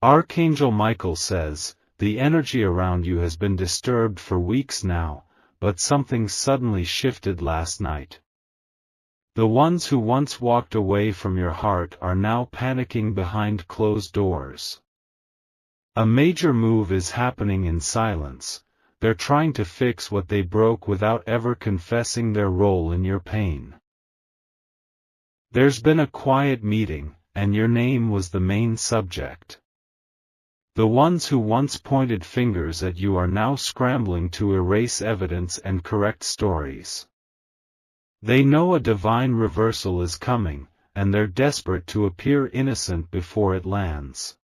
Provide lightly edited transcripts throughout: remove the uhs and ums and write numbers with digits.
Archangel Michael says, the energy around you has been disturbed for weeks now, but something suddenly shifted last night. The ones who once walked away from your heart are now panicking behind closed doors. A major move is happening in silence. They're trying to fix what they broke without ever confessing their role in your pain. There's been a quiet meeting, and your name was the main subject. The ones who once pointed fingers at you are now scrambling to erase evidence and correct stories. They know a divine reversal is coming, and they're desperate to appear innocent before it lands.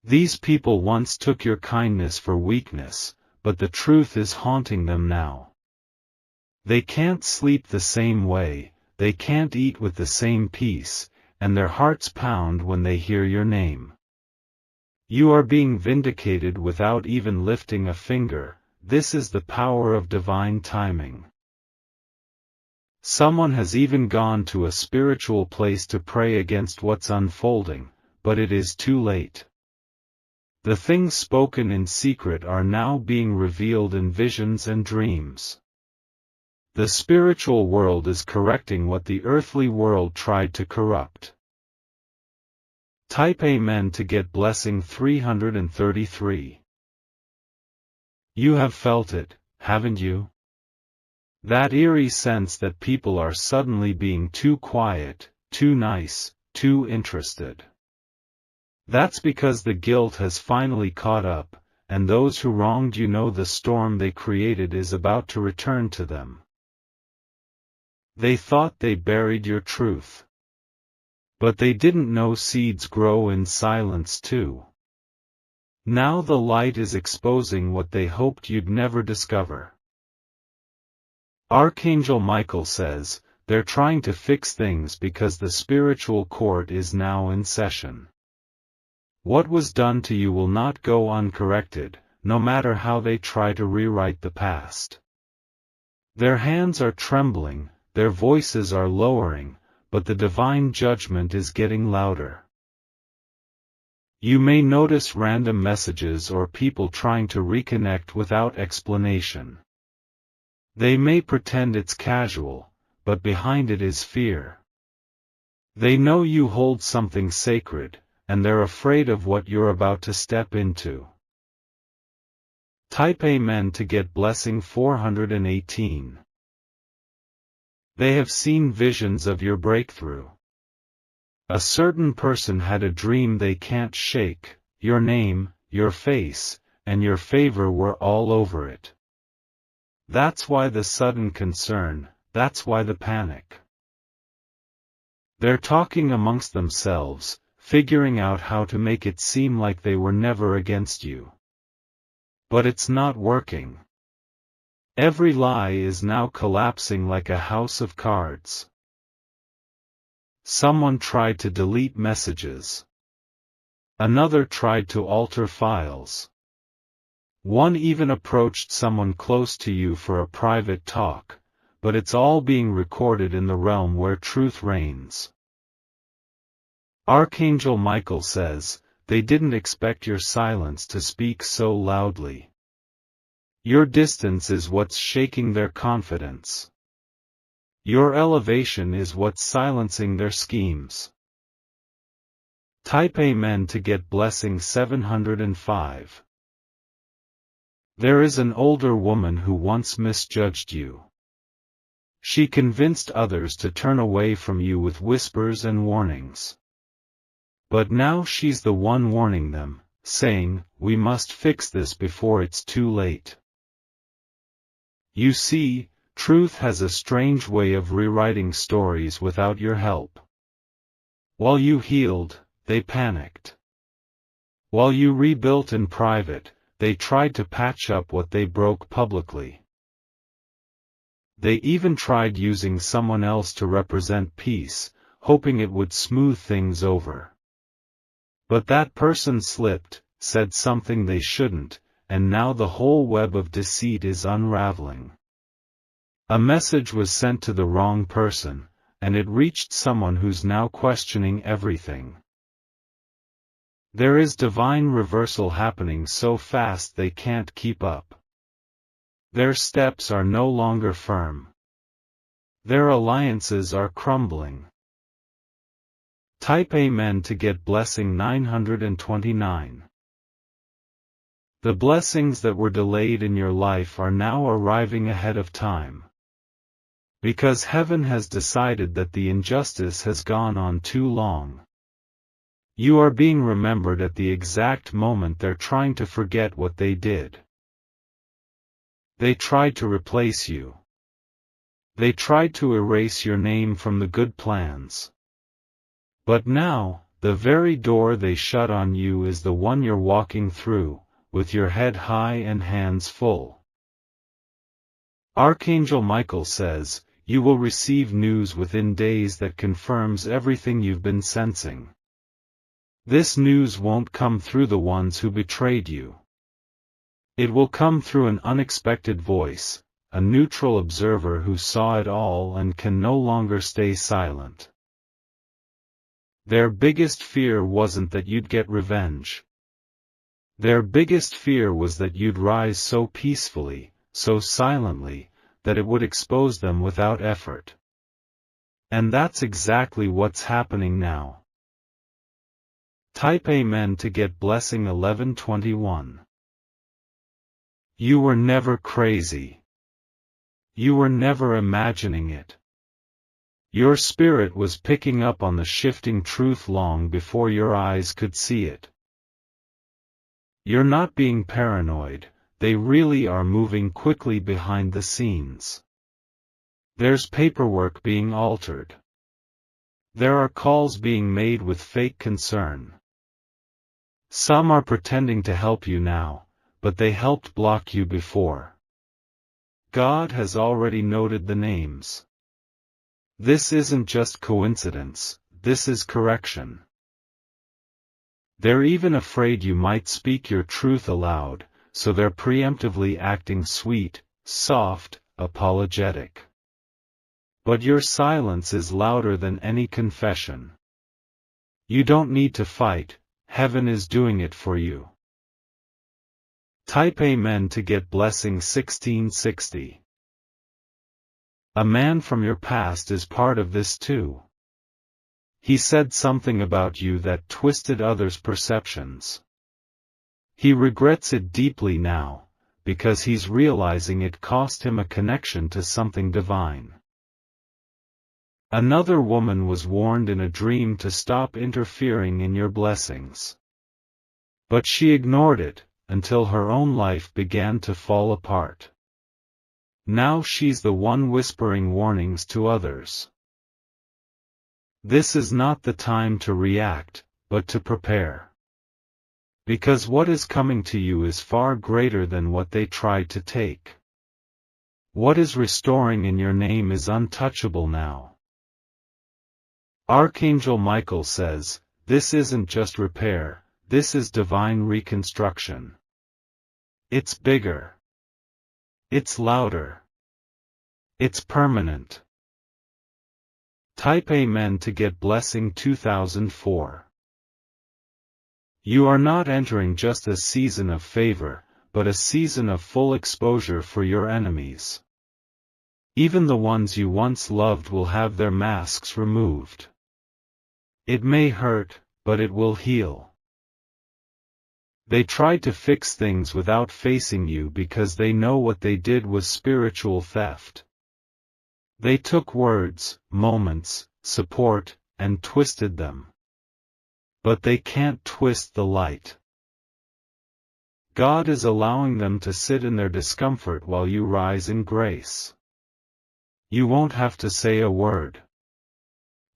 These people once took your kindness for weakness, but the truth is haunting them now. They can't sleep the same way, they can't eat with the same peace, and their hearts pound when they hear your name. You are being vindicated without even lifting a finger. This is the power of divine timing. Someone has even gone to a spiritual place to pray against what's unfolding, but it is too late. The things spoken in secret are now being revealed in visions and dreams. The spiritual world is correcting what the earthly world tried to corrupt. Type Amen to get blessing 333. You have felt it, haven't you? That eerie sense that people are suddenly being too quiet, too nice, too interested. That's because the guilt has finally caught up, and those who wronged you know the storm they created is about to return to them. They thought they buried your truth. But they didn't know seeds grow in silence too. Now the light is exposing what they hoped you'd never discover. Archangel Michael says, they're trying to fix things because the spiritual court is now in session. What was done to you will not go uncorrected, no matter how they try to rewrite the past. Their hands are trembling, their voices are lowering, but the divine judgment is getting louder. You may notice random messages or people trying to reconnect without explanation. They may pretend it's casual, but behind it is fear. They know you hold something sacred, and they're afraid of what you're about to step into. Type Amen to get blessing 418. They have seen visions of your breakthrough. A certain person had a dream they can't shake. Your name, your face, and your favor were all over it. That's why the sudden concern, that's why the panic. They're talking amongst themselves, figuring out how to make it seem like they were never against you. But it's not working. Every lie is now collapsing like a house of cards. Someone tried to delete messages. Another tried to alter files. One even approached someone close to you for a private talk, but it's all being recorded in the realm where truth reigns. Archangel Michael says, they didn't expect your silence to speak so loudly. Your distance is what's shaking their confidence. Your elevation is what's silencing their schemes. Type Amen to get blessing 705. There is an older woman who once misjudged you. She convinced others to turn away from you with whispers and warnings. But now she's the one warning them, saying, we must fix this before it's too late. You see, truth has a strange way of rewriting stories without your help. While you healed, they panicked. While you rebuilt in private, they tried to patch up what they broke publicly. They even tried using someone else to represent peace, hoping it would smooth things over. But that person slipped, said something they shouldn't, and now the whole web of deceit is unraveling. A message was sent to the wrong person, and it reached someone who's now questioning everything. There is divine reversal happening so fast they can't keep up. Their steps are no longer firm. Their alliances are crumbling. Type Amen to get blessing 929. The blessings that were delayed in your life are now arriving ahead of time. Because heaven has decided that the injustice has gone on too long. You are being remembered at the exact moment they're trying to forget what they did. They tried to replace you. They tried to erase your name from the good plans. But now, the very door they shut on you is the one you're walking through, with your head high and hands full. Archangel Michael says, you will receive news within days that confirms everything you've been sensing. This news won't come through the ones who betrayed you. It will come through an unexpected voice, a neutral observer who saw it all and can no longer stay silent. Their biggest fear wasn't that you'd get revenge. Their biggest fear was that you'd rise so peacefully, so silently, that it would expose them without effort. And that's exactly what's happening now. Type Amen to get blessing 1121. You were never crazy. You were never imagining it. Your spirit was picking up on the shifting truth long before your eyes could see it. You're not being paranoid, they really are moving quickly behind the scenes. There's paperwork being altered. There are calls being made with fake concern. Some are pretending to help you now, but they helped block you before. God has already noted the names. This isn't just coincidence, this is correction. They're even afraid you might speak your truth aloud, so they're preemptively acting sweet, soft, apologetic. But your silence is louder than any confession. You don't need to fight, heaven is doing it for you. Type Amen to get blessing 1660. A man from your past is part of this too. He said something about you that twisted others' perceptions. He regrets it deeply now, because he's realizing it cost him a connection to something divine. Another woman was warned in a dream to stop interfering in your blessings. But she ignored it, until her own life began to fall apart. Now she's the one whispering warnings to others. This is not the time to react, but to prepare. Because what is coming to you is far greater than what they tried to take. What is restoring in your name is untouchable now. Archangel Michael says, this isn't just repair, this is divine reconstruction. It's bigger. It's louder. It's permanent. Type Amen to get blessing 2004. You are not entering just a season of favor, but a season of full exposure for your enemies. Even the ones you once loved will have their masks removed. It may hurt, but it will heal. They tried to fix things without facing you because they know what they did was spiritual theft. They took words, moments, support, and twisted them. But they can't twist the light. God is allowing them to sit in their discomfort while you rise in grace. You won't have to say a word.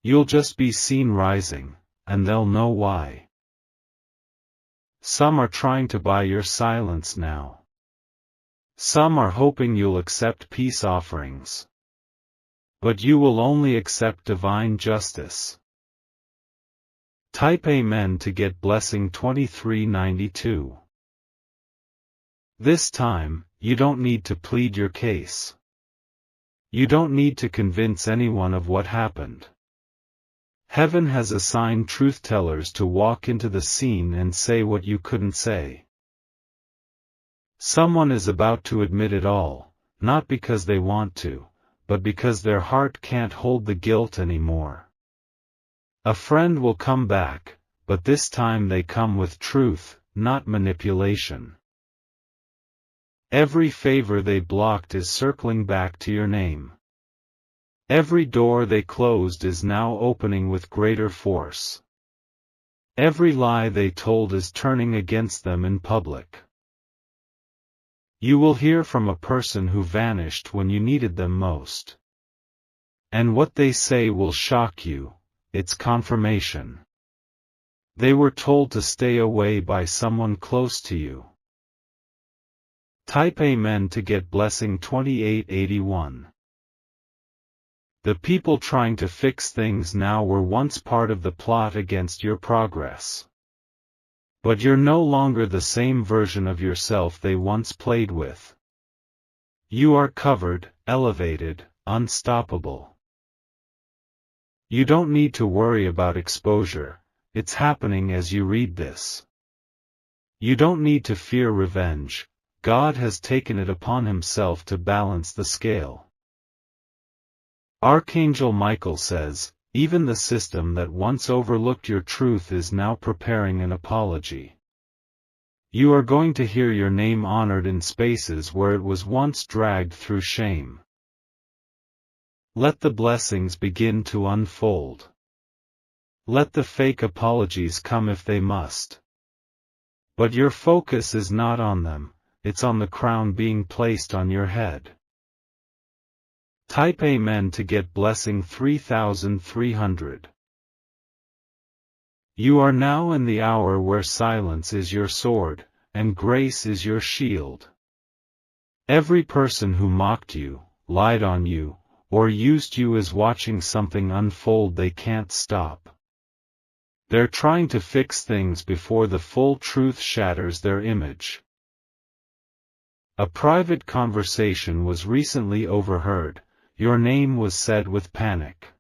You'll just be seen rising, and they'll know why. Some are trying to buy your silence now. Some are hoping you'll accept peace offerings. But you will only accept divine justice. Type Amen to get blessing 2392. This time, you don't need to plead your case. You don't need to convince anyone of what happened. Heaven has assigned truth-tellers to walk into the scene and say what you couldn't say. Someone is about to admit it all, not because they want to, but because their heart can't hold the guilt anymore. A friend will come back, but this time they come with truth, not manipulation. Every favor they blocked is circling back to your name. Every door they closed is now opening with greater force. Every lie they told is turning against them in public. You will hear from a person who vanished when you needed them most. And what they say will shock you, it's confirmation. They were told to stay away by someone close to you. Type Amen to get blessing 2881. The people trying to fix things now were once part of the plot against your progress. But you're no longer the same version of yourself they once played with. You are covered, elevated, unstoppable. You don't need to worry about exposure, it's happening as you read this. You don't need to fear revenge, God has taken it upon himself to balance the scale. Archangel Michael says, even the system that once overlooked your truth is now preparing an apology. You are going to hear your name honored in spaces where it was once dragged through shame. Let the blessings begin to unfold. Let the fake apologies come if they must. But your focus is not on them, it's on the crown being placed on your head. Type Amen to get blessing 3300. You are now in the hour where silence is your sword, and grace is your shield. Every person who mocked you, lied on you, or used you is watching something unfold they can't stop. They're trying to fix things before the full truth shatters their image. A private conversation was recently overheard. Your name was said with panic.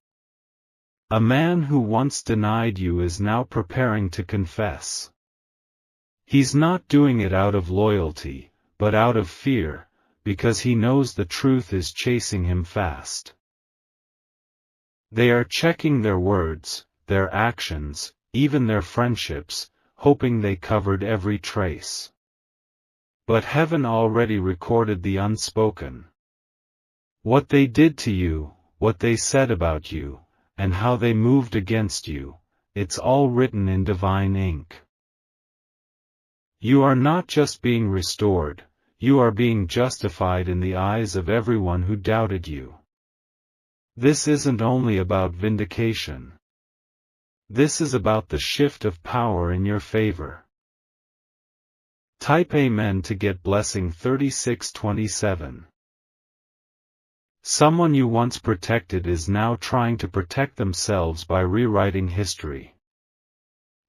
A man who once denied you is now preparing to confess. He's not doing it out of loyalty, but out of fear, because he knows the truth is chasing him fast. They are checking their words, their actions, even their friendships, hoping they covered every trace. But heaven already recorded the unspoken. What they did to you, what they said about you, and how they moved against you, it's all written in divine ink. You are not just being restored, you are being justified in the eyes of everyone who doubted you. This isn't only about vindication. This is about the shift of power in your favor. Type Amen to get blessing 3627. Someone you once protected is now trying to protect themselves by rewriting history.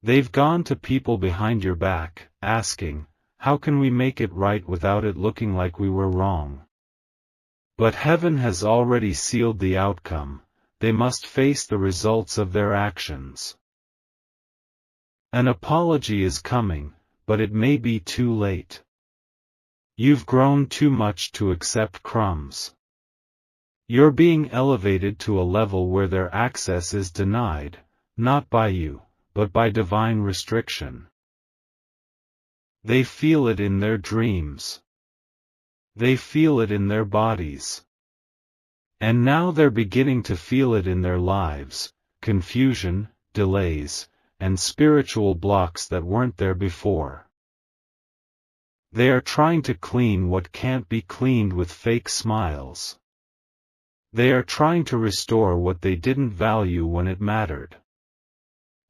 They've gone to people behind your back, asking, how can we make it right without it looking like we were wrong? But heaven has already sealed the outcome, they must face the results of their actions. An apology is coming, but it may be too late. You've grown too much to accept crumbs. You're being elevated to a level where their access is denied, not by you, but by divine restriction. They feel it in their dreams. They feel it in their bodies. And now they're beginning to feel it in their lives, confusion, delays, and spiritual blocks that weren't there before. They are trying to clean what can't be cleaned with fake smiles. They are trying to restore what they didn't value when it mattered.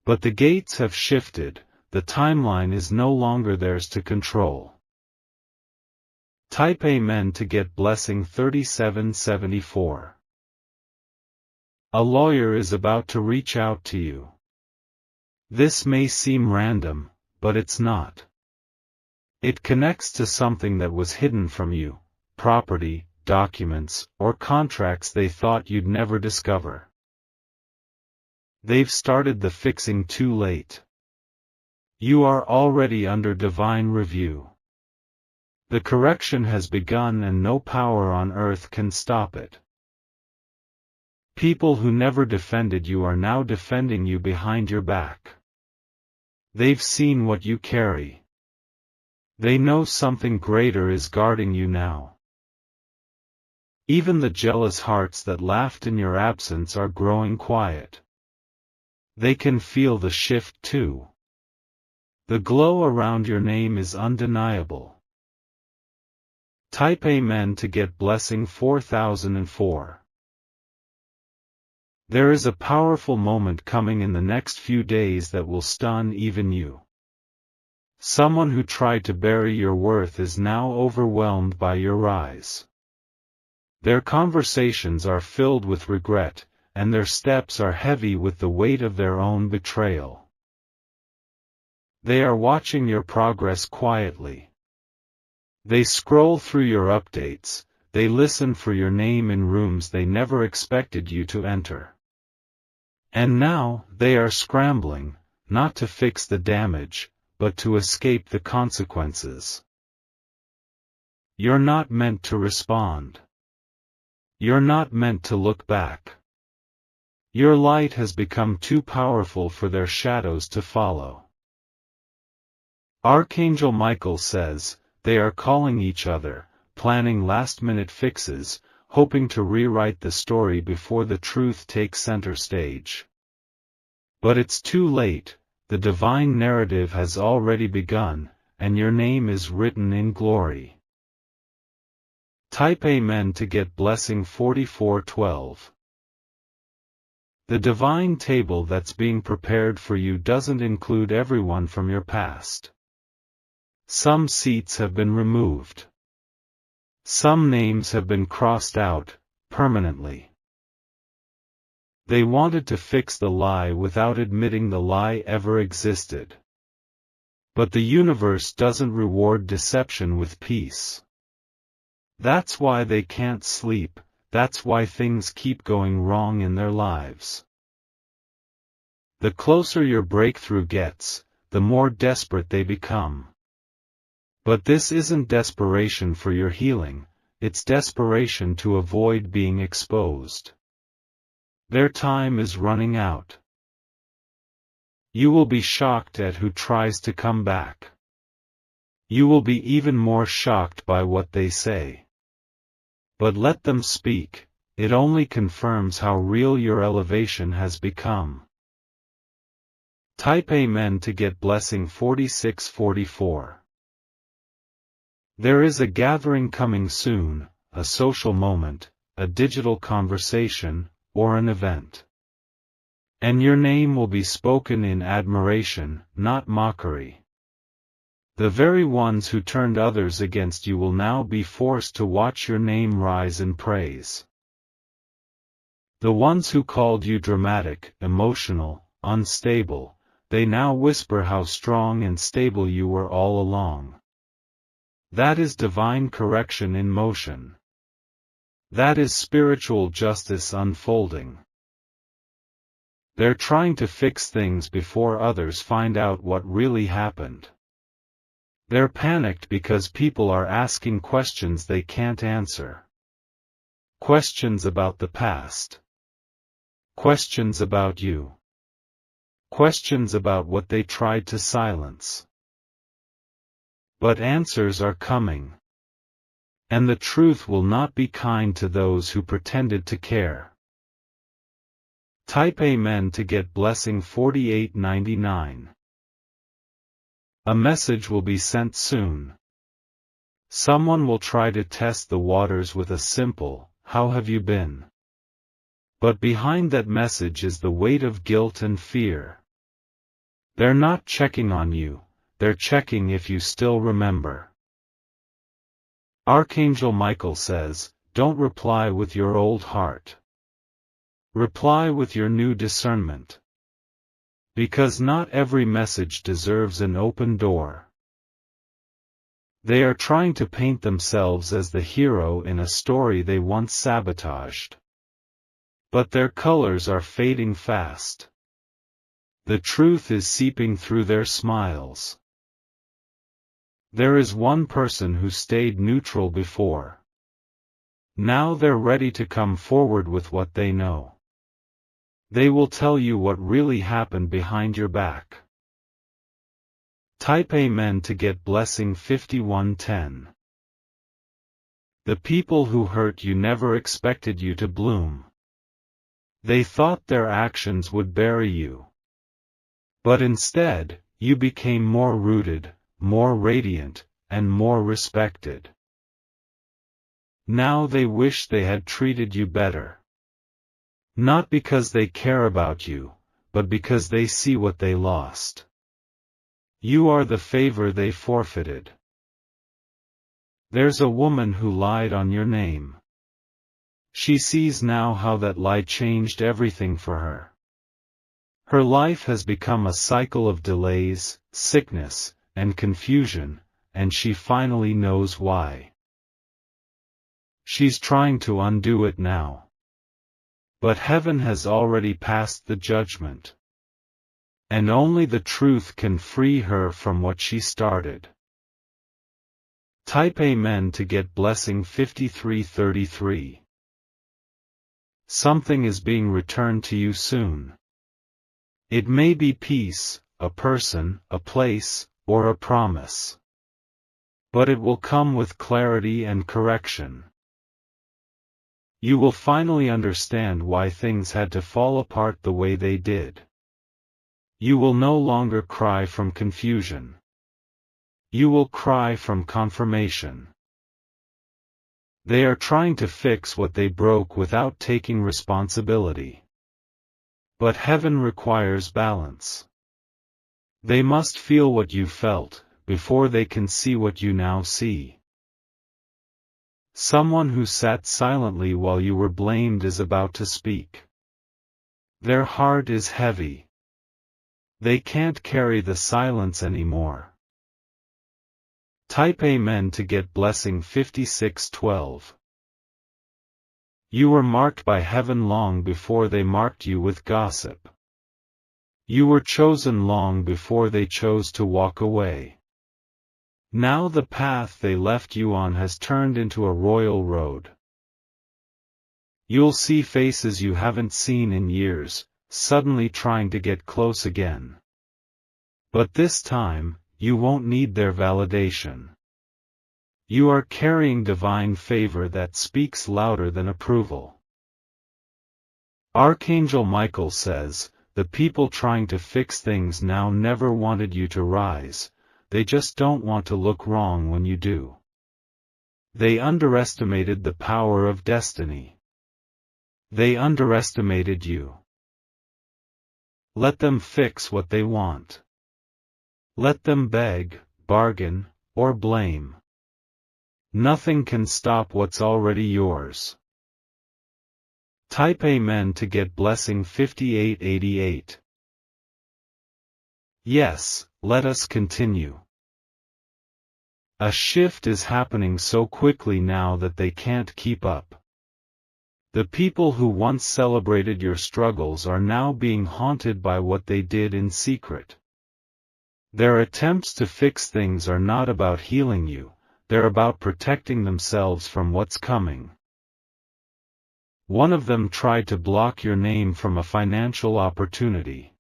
But the gates have shifted, the timeline is no longer theirs to control. Type Amen to get blessing 3774. A lawyer is about to reach out to you. This may seem random, but it's not. It connects to something that was hidden from you, property, documents, or contracts they thought you'd never discover. They've started the fixing too late. You are already under divine review. The correction has begun and no power on earth can stop it. People who never defended you are now defending you behind your back. They've seen what you carry. They know something greater is guarding you now. Even the jealous hearts that laughed in your absence are growing quiet. They can feel the shift too. The glow around your name is undeniable. Type Amen to get blessing 4004. There is a powerful moment coming in the next few days that will stun even you. Someone who tried to bury your worth is now overwhelmed by your rise. Their conversations are filled with regret, and their steps are heavy with the weight of their own betrayal. They are watching your progress quietly. They scroll through your updates, they listen for your name in rooms they never expected you to enter. And now, they are scrambling, not to fix the damage, but to escape the consequences. You're not meant to respond. You're not meant to look back. Your light has become too powerful for their shadows to follow. Archangel Michael says, they are calling each other, planning last-minute fixes, hoping to rewrite the story before the truth takes center stage. But it's too late, the divine narrative has already begun, and your name is written in glory. Type Amen to get blessing 4412. The divine table that's being prepared for you doesn't include everyone from your past. Some seats have been removed. Some names have been crossed out, permanently. They wanted to fix the lie without admitting the lie ever existed. But the universe doesn't reward deception with peace. That's why they can't sleep, that's why things keep going wrong in their lives. The closer your breakthrough gets, the more desperate they become. But this isn't desperation for your healing, it's desperation to avoid being exposed. Their time is running out. You will be shocked at who tries to come back. You will be even more shocked by what they say. But let them speak, it only confirms how real your elevation has become. Type Amen to get blessing 4644. There is a gathering coming soon, a social moment, a digital conversation, or an event. And your name will be spoken in admiration, not mockery. The very ones who turned others against you will now be forced to watch your name rise in praise. The ones who called you dramatic, emotional, unstable, they now whisper how strong and stable you were all along. That is divine correction in motion. That is spiritual justice unfolding. They're trying to fix things before others find out what really happened. They're panicked because people are asking questions they can't answer. Questions about the past. Questions about you. Questions about what they tried to silence. But answers are coming. And the truth will not be kind to those who pretended to care. Type Amen to get blessing 4899. A message will be sent soon. Someone will try to test the waters with a simple, "How have you been?" But behind that message is the weight of guilt and fear. They're not checking on you, they're checking if you still remember. Archangel Michael says, don't reply with your old heart. Reply with your new discernment. Because not every message deserves an open door. They are trying to paint themselves as the hero in a story they once sabotaged. But their colors are fading fast. The truth is seeping through their smiles. There is one person who stayed neutral before. Now they're ready to come forward with what they know. They will tell you what really happened behind your back. Type Amen to get blessing 5110. The people who hurt you never expected you to bloom. They thought their actions would bury you. But instead, you became more rooted, more radiant, and more respected. Now they wish they had treated you better. Not because they care about you, but because they see what they lost. You are the favor they forfeited. There's a woman who lied on your name. She sees now how that lie changed everything for her. Her life has become a cycle of delays, sickness, and confusion, and she finally knows why. She's trying to undo it now. But heaven has already passed the judgment. And only the truth can free her from what she started. Type Amen to get blessing 5333. Something is being returned to you soon. It may be peace, a person, a place, or a promise. But it will come with clarity and correction. You will finally understand why things had to fall apart the way they did. You will no longer cry from confusion. You will cry from confirmation. They are trying to fix what they broke without taking responsibility. But heaven requires balance. They must feel what you felt, before they can see what you now see. Someone who sat silently while you were blamed is about to speak. Their heart is heavy. They can't carry the silence anymore. Type Amen to get blessing 5612. You were marked by heaven long before they marked you with gossip. You were chosen long before they chose to walk away. Now the path they left you on has turned into a royal road. You'll see faces you haven't seen in years, suddenly trying to get close again. But this time, you won't need their validation. You are carrying divine favor that speaks louder than approval. Archangel Michael says, the people trying to fix things now never wanted you to rise, they just don't want to look wrong when you do. They underestimated the power of destiny. They underestimated you. Let them fix what they want. Let them beg, bargain, or blame. Nothing can stop what's already yours. Type Amen to get blessing 5888. Yes, let us continue. A shift is happening so quickly now that they can't keep up. The people who once celebrated your struggles are now being haunted by what they did in secret. Their attempts to fix things are not about healing you, they're about protecting themselves from what's coming. One of them tried to block your name from a financial opportunity.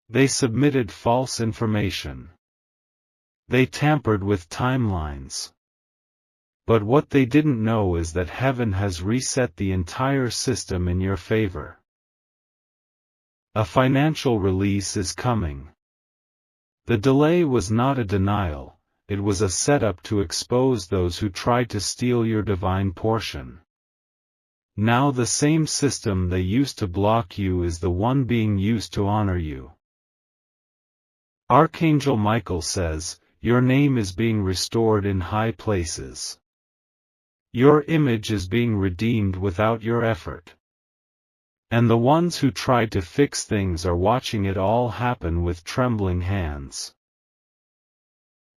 They submitted false information. They tampered with timelines. But what they didn't know is that heaven has reset the entire system in your favor. A financial release is coming. The delay was not a denial, it was a setup to expose those who tried to steal your divine portion. Now the same system they used to block you is the one being used to honor you. Archangel Michael says, your name is being restored in high places. Your image is being redeemed without your effort. And the ones who tried to fix things are watching it all happen with trembling hands.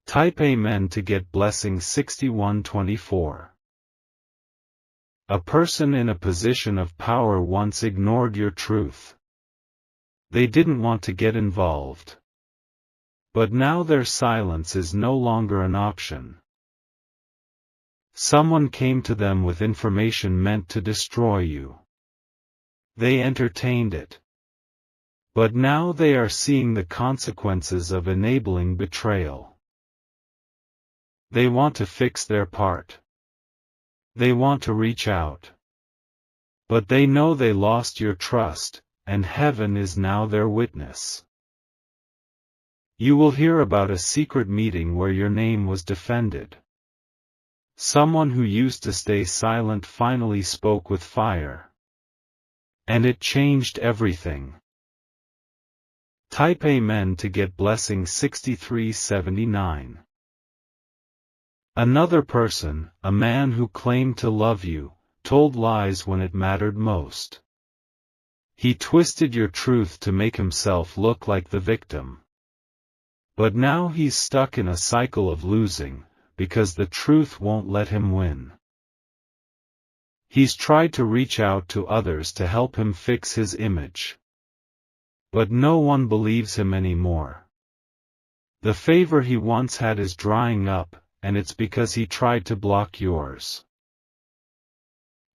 Type Amen to get blessing 6124. A person in a position of power once ignored your truth. They didn't want to get involved. But now their silence is no longer an option. Someone came to them with information meant to destroy you. They entertained it. But now they are seeing the consequences of enabling betrayal. They want to fix their part. They want to reach out. But they know they lost your trust, and heaven is now their witness. You will hear about a secret meeting where your name was defended. Someone who used to stay silent finally spoke with fire. And it changed everything. Type Amen to get blessing 6379. Another person, a man who claimed to love you, told lies when it mattered most. He twisted your truth to make himself look like the victim. But now he's stuck in a cycle of losing, because the truth won't let him win. He's tried to reach out to others to help him fix his image. But no one believes him anymore. The favor he once had is drying up, and it's because he tried to block yours.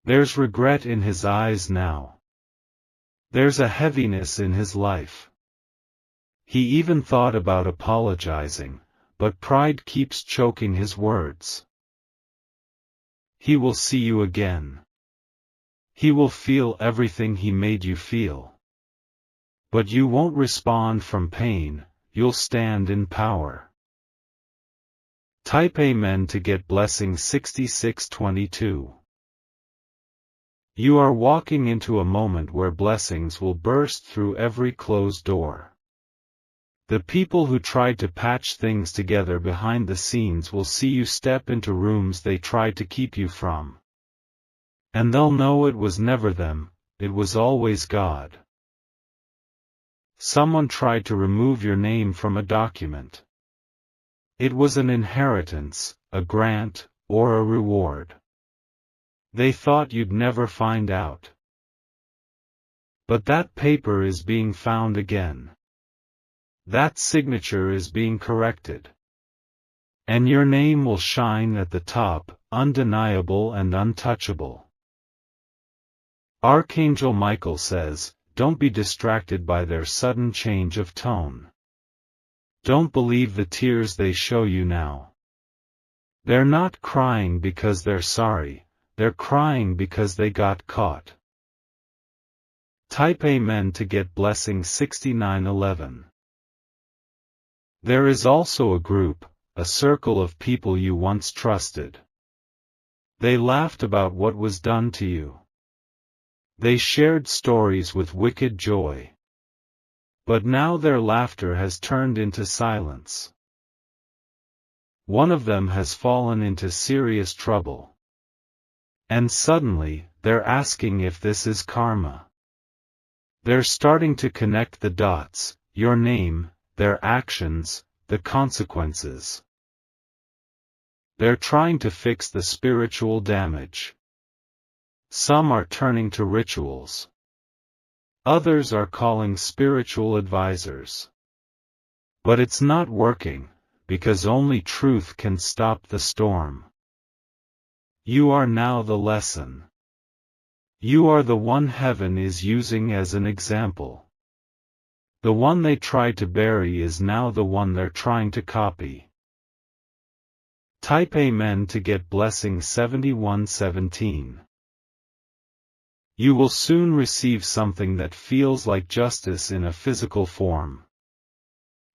There's regret in his eyes now. There's a heaviness in his life. He even thought about apologizing, but pride keeps choking his words. He will see you again. He will feel everything he made you feel. But you won't respond from pain, you'll stand in power. Type Amen to get blessing 6622. You are walking into a moment where blessings will burst through every closed door. The people who tried to patch things together behind the scenes will see you step into rooms they tried to keep you from. And they'll know it was never them, it was always God. Someone tried to remove your name from a document. It was an inheritance, a grant, or a reward. They thought you'd never find out. But that paper is being found again. That signature is being corrected. And your name will shine at the top, undeniable and untouchable. Archangel Michael says, don't be distracted by their sudden change of tone. Don't believe the tears they show you now. They're not crying because they're sorry, they're crying because they got caught. Type Amen to get blessing 6911. There is also a group, a circle of people you once trusted. They laughed about what was done to you. They shared stories with wicked joy. But now their laughter has turned into silence. One of them has fallen into serious trouble. And suddenly, they're asking if this is karma. They're starting to connect the dots, your name, their actions, the consequences. They're trying to fix the spiritual damage. Some are turning to rituals. Others are calling spiritual advisors. But it's not working, because only truth can stop the storm. You are now the lesson. You are the one heaven is using as an example. The one they tried to bury is now the one they're trying to copy. Type Amen to get blessing 7117. You will soon receive something that feels like justice in a physical form.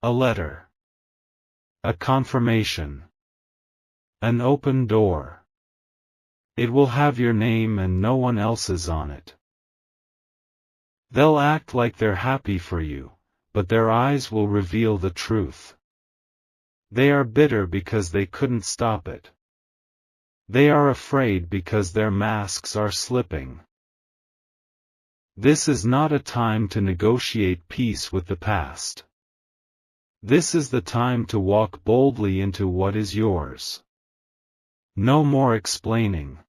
A letter. A confirmation. An open door. It will have your name and no one else's on it. They'll act like they're happy for you, but their eyes will reveal the truth. They are bitter because they couldn't stop it. They are afraid because their masks are slipping. This is not a time to negotiate peace with the past. This is the time to walk boldly into what is yours. No more explaining.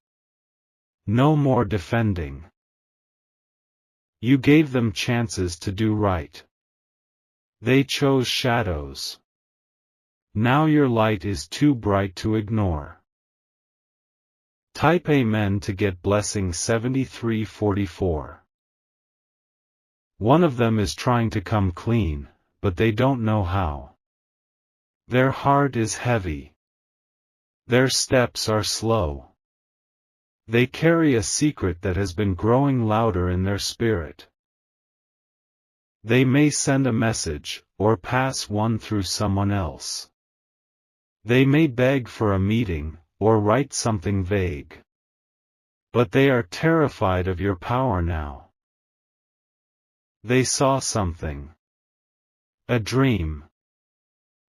No more defending. You gave them chances to do right. They chose shadows. Now your light is too bright to ignore. Type Amen to get blessing 7344. One of them is trying to come clean, but they don't know how. Their heart is heavy. Their steps are slow. They carry a secret that has been growing louder in their spirit. They may send a message, or pass one through someone else. They may beg for a meeting, or write something vague. But they are terrified of your power now. They saw something. A dream.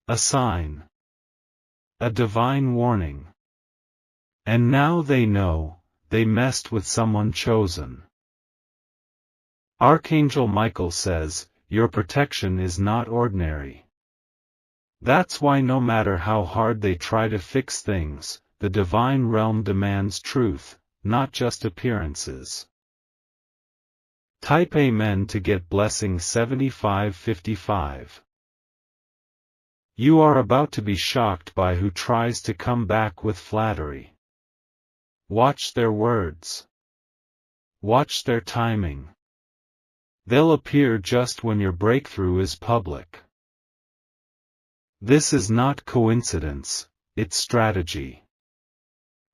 A sign. A divine warning. And now they know, they messed with someone chosen. Archangel Michael says, your protection is not ordinary. That's why no matter how hard they try to fix things, the divine realm demands truth, not just appearances. Type Amen to get blessing 7555. You are about to be shocked by who tries to come back with flattery. Watch their words. Watch their timing. They'll appear just when your breakthrough is public. This is not coincidence, it's strategy.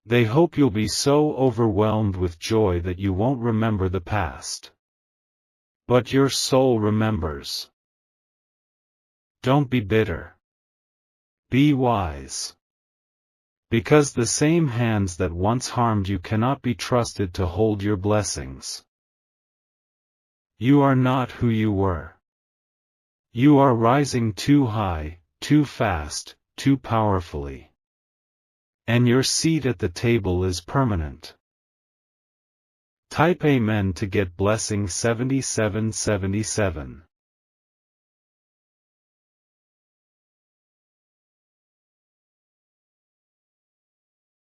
They hope you'll be so overwhelmed with joy that you won't remember the past. But your soul remembers. Don't be bitter. Be wise. Because the same hands that once harmed you cannot be trusted to hold your blessings. You are not who you were. You are rising too high, too fast, too powerfully. And your seat at the table is permanent. Type Amen to get blessing 7777.